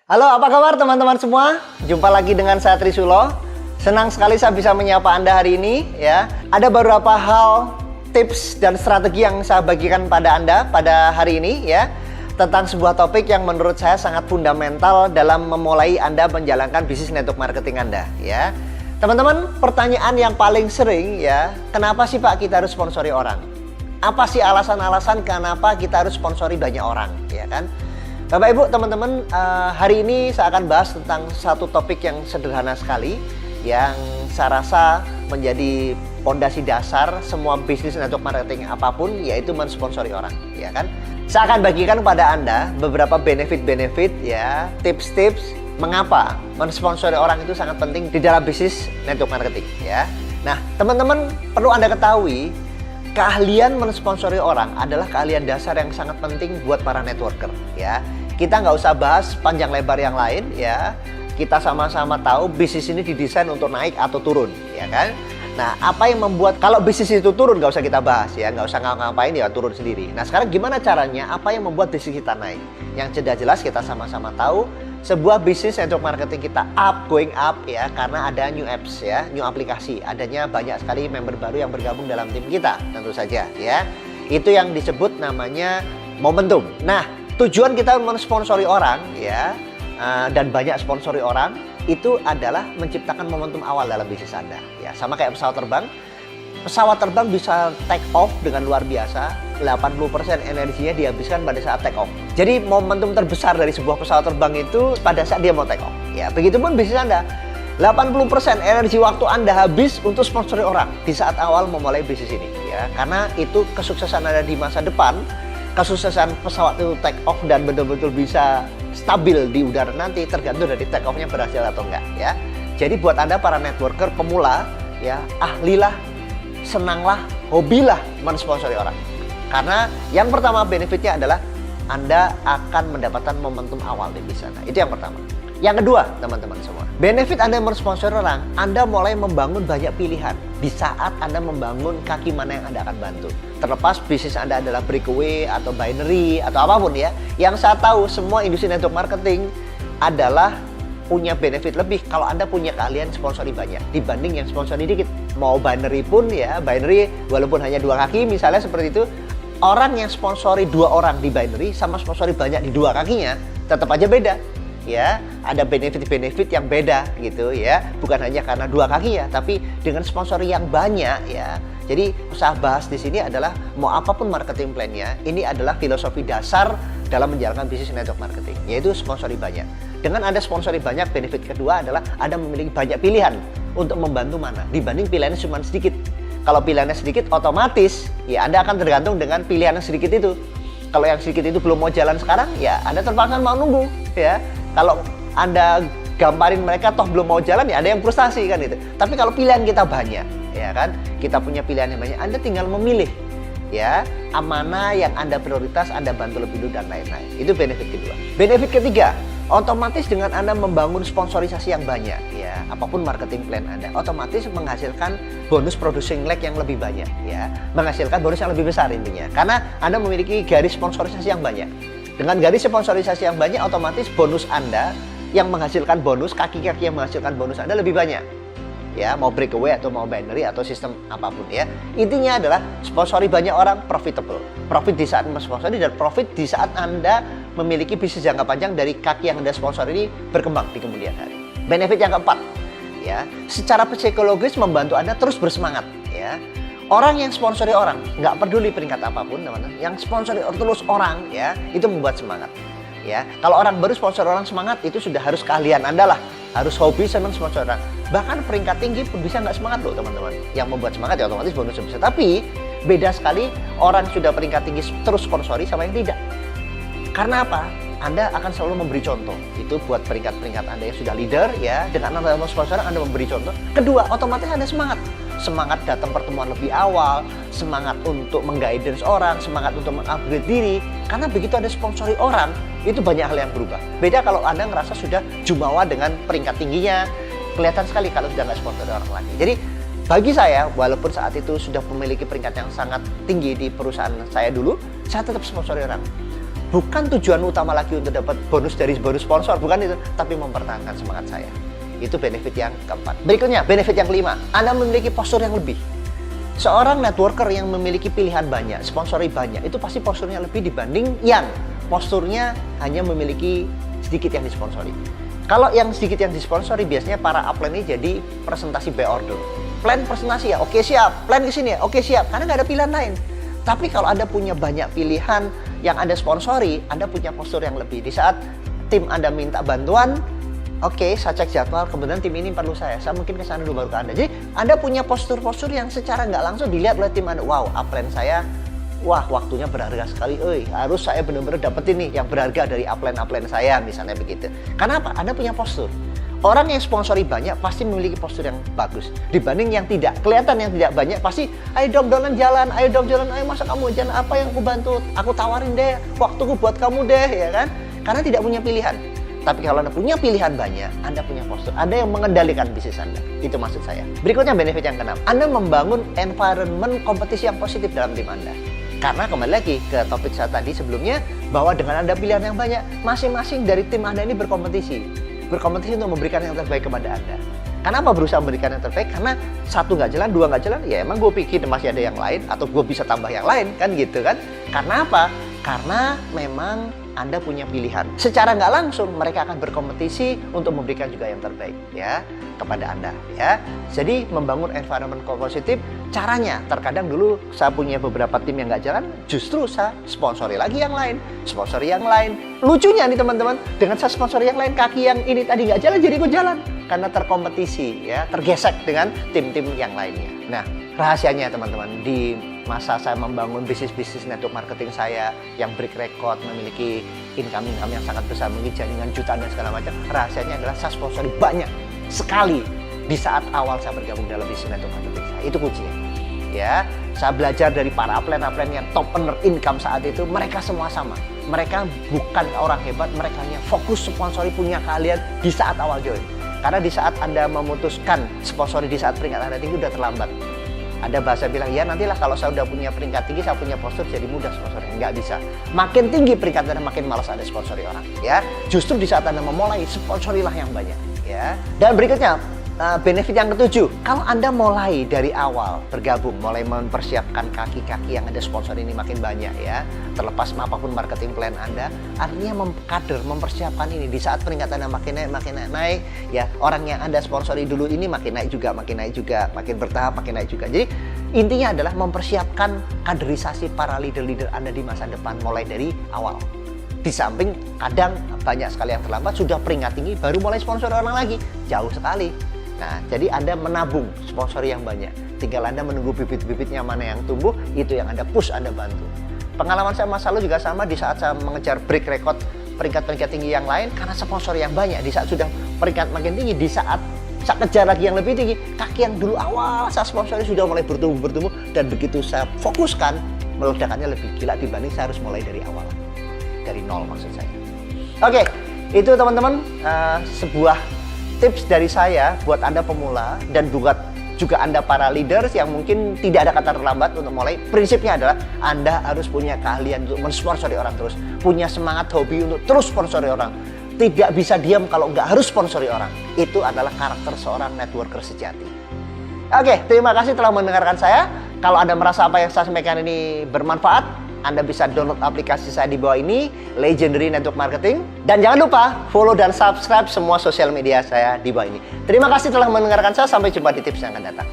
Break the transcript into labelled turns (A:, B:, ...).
A: Halo, apa kabar teman-teman semua? Jumpa lagi dengan saya Trisulo. Senang sekali saya bisa menyapa Anda hari ini ya. Ada beberapa hal, tips dan strategi yang saya bagikan pada Anda pada hari ini ya, tentang sebuah topik yang menurut saya sangat fundamental dalam memulai Anda menjalankan bisnis network marketing Anda ya. Teman-teman, pertanyaan yang paling sering ya, kenapa sih Pak kita harus sponsori orang? Apa sih alasan-alasan kenapa kita harus sponsori banyak orang ya kan? Bapak Ibu, teman-teman, hari ini saya akan bahas tentang satu topik yang sederhana sekali, yang saya rasa menjadi fondasi dasar semua bisnis network marketing apapun, yaitu mensponsori orang, ya kan? Saya akan bagikan kepada Anda beberapa benefit-benefit, ya, tips-tips mengapa mensponsori orang itu sangat penting di dalam bisnis network marketing, ya. Nah, teman-teman perlu Anda ketahui, keahlian mensponsori orang adalah keahlian dasar yang sangat penting buat para networker, ya. Kita nggak usah bahas panjang lebar yang lain, ya. Kita sama-sama tahu bisnis ini didesain untuk naik atau turun, ya kan? Nah, apa yang membuat kalau bisnis itu turun nggak usah kita bahas, ya, nggak usah ngapain ya turun sendiri. Nah, sekarang gimana caranya? Apa yang membuat bisnis kita naik? Yang sudah jelas kita sama-sama tahu sebuah bisnis network marketing kita going up ya, karena ada new apps ya, new aplikasi. Adanya banyak sekali member baru yang bergabung dalam tim kita, tentu saja ya. Itu yang disebut namanya momentum. Nah, tujuan kita mensponsori orang ya, dan banyak sponsori orang itu adalah menciptakan momentum awal dalam bisnis Anda ya. Sama kayak pesawat terbang. Pesawat terbang bisa take off dengan luar biasa, 80% energinya dihabiskan pada saat take off. Jadi momentum terbesar dari sebuah pesawat terbang itu pada saat dia mau take off. Ya, begitupun bisnis Anda. 80% energi waktu Anda habis untuk sponsori orang di saat awal memulai bisnis ini ya. Karena itu kesuksesan Anda di masa depan, kesuksesan pesawat itu take off dan betul-betul bisa stabil di udara nanti tergantung dari take off-nya berhasil atau enggak ya. Jadi buat Anda para networker pemula ya, ahlilah, senanglah, hobilah mensponsori orang. Karena yang pertama benefitnya adalah Anda akan mendapatkan momentum awal di bisnis Anda. Itu yang pertama. Yang kedua, teman-teman semua, benefit Anda mensponsori orang, Anda mulai membangun banyak pilihan di saat Anda membangun kaki mana yang Anda akan bantu. Terlepas bisnis Anda adalah breakaway atau binary atau apapun ya. Yang saya tahu semua industri network marketing adalah punya benefit lebih kalau Anda punya keahlian sponsori banyak dibanding yang sponsori dikit. Mau binary pun ya, binary walaupun hanya 2 kaki misalnya seperti itu, orang yang sponsori 2 orang di binary sama sponsori banyak di 2 kakinya tetap aja beda. Ya, ada benefit-benefit yang beda gitu ya. Bukan hanya karena 2 kaki ya, tapi dengan sponsori yang banyak ya. Jadi saya bahas di sini adalah mau apapun marketing plan-nya, ini adalah filosofi dasar dalam menjalankan bisnis network marketing, yaitu sponsori banyak. Dengan Anda sponsori banyak, benefit kedua adalah Anda memiliki banyak pilihan untuk membantu mana dibanding pilihannya cuma sedikit. Kalau pilihannya sedikit, otomatis ya Anda akan tergantung dengan pilihan yang sedikit itu. Kalau yang sedikit itu belum mau jalan sekarang, ya Anda terpaksa mau nunggu ya. Kalau Anda gamparin mereka toh belum mau jalan, ya ada yang frustasi kan itu. Tapi kalau pilihan kita banyak, ya kan, kita punya pilihan yang banyak, Anda tinggal memilih ya, mana yang Anda prioritas, Anda bantu lebih dulu dan lain-lain. Itu benefit kedua. Benefit ketiga, otomatis dengan Anda membangun sponsorisasi yang banyak ya, apapun marketing plan Anda, otomatis menghasilkan bonus producing leg yang lebih banyak ya, menghasilkan bonus yang lebih besar intinya. Karena Anda memiliki garis sponsorisasi yang banyak. Dengan garis sponsorisasi yang banyak, otomatis bonus Anda yang menghasilkan bonus, kaki-kaki yang menghasilkan bonus Anda lebih banyak. Ya, mau breakaway atau mau binary atau sistem apapun ya. Intinya adalah sponsori banyak orang, profitable. Profit di saat mensponsori dan profit di saat Anda memiliki bisnis jangka panjang dari kaki yang Anda sponsori ini berkembang di kemudian hari. Benefit yang keempat, ya, secara psikologis membantu Anda terus bersemangat ya. Orang yang sponsori orang, nggak peduli peringkat apapun, teman-teman, yang sponsori terus orang, ya, itu membuat semangat. Ya, kalau orang baru sponsor orang semangat, itu sudah harus keahlian Anda lah, harus hobi senang sponsor orang. Bahkan peringkat tinggi pun bisa nggak semangat loh, teman-teman. Yang membuat semangat ya otomatis bonusnya bisa. Tapi beda sekali orang sudah peringkat tinggi terus sponsori sama yang tidak. Karena apa? Anda akan selalu memberi contoh. Itu buat peringkat-peringkat Anda yang sudah leader ya, dengan Anda sponsor Anda memberi contoh. Kedua, otomatis Anda semangat. Semangat datang pertemuan lebih awal, semangat untuk mengguidance orang, semangat untuk mengupgrade diri. Karena begitu Anda sponsori orang, itu banyak hal yang berubah. Beda kalau Anda ngerasa sudah jumawa dengan peringkat tingginya, kelihatan sekali kalau sudah nggak sponsori orang lagi. Jadi bagi saya, walaupun saat itu sudah memiliki peringkat yang sangat tinggi di perusahaan saya dulu, saya tetap sponsori orang. bukan tujuan utama lagi untuk dapat bonus dari bonus sponsor, bukan itu, tapi mempertahankan semangat saya. Itu benefit yang keempat. Berikutnya, benefit yang kelima, Anda memiliki postur yang lebih. Seorang networker yang memiliki pilihan banyak, sponsori banyak, itu pasti posturnya lebih dibanding yang posturnya hanya memiliki sedikit yang disponsori. Kalau yang sedikit yang disponsori, biasanya para upline ini jadi presentasi by order. Plan presentasi ya, oke siap. Plan kesini ya, oke siap. Karena nggak ada pilihan lain. Tapi kalau Anda punya banyak pilihan yang Anda sponsori, Anda punya postur yang lebih. Di saat tim Anda minta bantuan, oke, saya cek jadwal, kemudian tim ini perlu saya mungkin ke sana dulu baru ke Anda. Jadi Anda punya postur-postur yang secara nggak langsung dilihat oleh tim Anda. Wow, upline saya, wah waktunya berharga sekali. Harus saya benar-benar dapetin nih yang berharga dari upline saya, misalnya begitu. Karena apa? Anda punya postur. Orang yang sponsori banyak pasti memiliki postur yang bagus dibanding yang tidak. Kelihatan yang tidak banyak pasti, ayo dong jalan, ayo masa kamu jalan, apa yang aku bantu, aku tawarin deh, waktuku buat kamu deh, ya kan? Karena tidak punya pilihan. Tapi kalau Anda punya pilihan banyak, Anda punya postur, Anda yang mengendalikan bisnis Anda. Itu maksud saya. Berikutnya benefit yang keenam, Anda membangun environment kompetisi yang positif dalam tim Anda. Karena kembali lagi ke topik saya tadi sebelumnya, bahwa dengan Anda pilihan yang banyak, masing-masing dari tim Anda ini berkompetisi untuk memberikan yang terbaik kepada Anda. Kenapa berusaha memberikan yang terbaik? Karena satu nggak jalan, dua nggak jalan, ya emang gue pikir masih ada yang lain, atau gue bisa tambah yang lain, kan gitu kan. Karena apa? Karena memang Anda punya pilihan. Secara nggak langsung mereka akan berkompetisi untuk memberikan juga yang terbaik ya kepada Anda ya. Jadi membangun environment positif, caranya terkadang dulu saya punya beberapa tim yang nggak jalan, justru saya sponsori lagi yang lain, sponsori yang lain. Lucunya nih teman-teman, dengan saya sponsori yang lain, kaki yang ini tadi nggak jalan jadi ikut jalan karena terkompetisi ya, tergesek dengan tim-tim yang lainnya. Nah, rahasianya teman-teman, di masa saya membangun bisnis network marketing saya yang break record, memiliki income yang sangat besar, memiliki jaringan jutaan dan segala macam, rahasianya adalah saya sponsori banyak sekali di saat awal saya bergabung dalam bisnis network marketing saya. Itu kuncinya ya. Saya belajar dari para upline yang top earner income saat itu, mereka semua sama. Mereka bukan orang hebat, mereka hanya fokus sponsori punya kalian di saat awal join. Karena di saat Anda memutuskan sponsori di saat peringkat Anda tinggi, udah terlambat. Ada bahasa bilang, ya nantilah kalau saya udah punya peringkat tinggi, saya punya postur, jadi mudah sponsori. Nggak bisa. Makin tinggi peringkat Anda, makin malas Anda sponsori orang. Ya, justru di saat Anda memulai, sponsorilah yang banyak. Ya. Dan berikutnya, benefit yang ketujuh, kalau Anda mulai dari awal bergabung, mulai mempersiapkan kaki-kaki yang ada sponsor ini makin banyak ya, terlepas apapun marketing plan Anda, artinya mempersiapkan ini di saat peringkat Anda makin naik ya, orang yang Anda sponsori dulu ini makin naik juga, makin bertahap makin naik juga. Jadi intinya adalah mempersiapkan kaderisasi para leader-leader Anda di masa depan mulai dari awal. Di samping kadang banyak sekali yang terlambat, sudah peringkat tinggi baru mulai sponsor orang lagi, jauh sekali. Nah, jadi Anda menabung sponsor yang banyak. Tinggal Anda menunggu bibit-bibitnya mana yang tumbuh, itu yang Anda push, Anda bantu. Pengalaman saya masa lalu juga sama di saat saya mengejar break record peringkat-peringkat tinggi yang lain karena sponsor yang banyak. Di saat sudah peringkat makin tinggi, di saat saya kejar lagi yang lebih tinggi, kaki yang dulu awal saya sponsori sudah mulai bertumbuh dan begitu saya fokuskan, meledakannya lebih gila dibanding saya harus mulai dari awal. Dari nol maksud saya. Oke, itu teman-teman sebuah tips dari saya buat Anda pemula dan buat juga Anda para leaders yang mungkin tidak ada kata terlambat untuk mulai. Prinsipnya adalah Anda harus punya keahlian untuk mensponsori orang terus, punya semangat hobi untuk terus sponsori orang. Tidak bisa diam kalau nggak harus sponsori orang. Itu adalah karakter seorang networker sejati. Oke, terima kasih telah mendengarkan saya. Kalau Anda merasa apa yang saya sampaikan ini bermanfaat, Anda bisa download aplikasi saya di bawah ini, Legendary Network Marketing. Dan jangan lupa follow dan subscribe semua sosial media saya di bawah ini. Terima kasih telah mendengarkan saya, sampai jumpa di tips yang akan datang.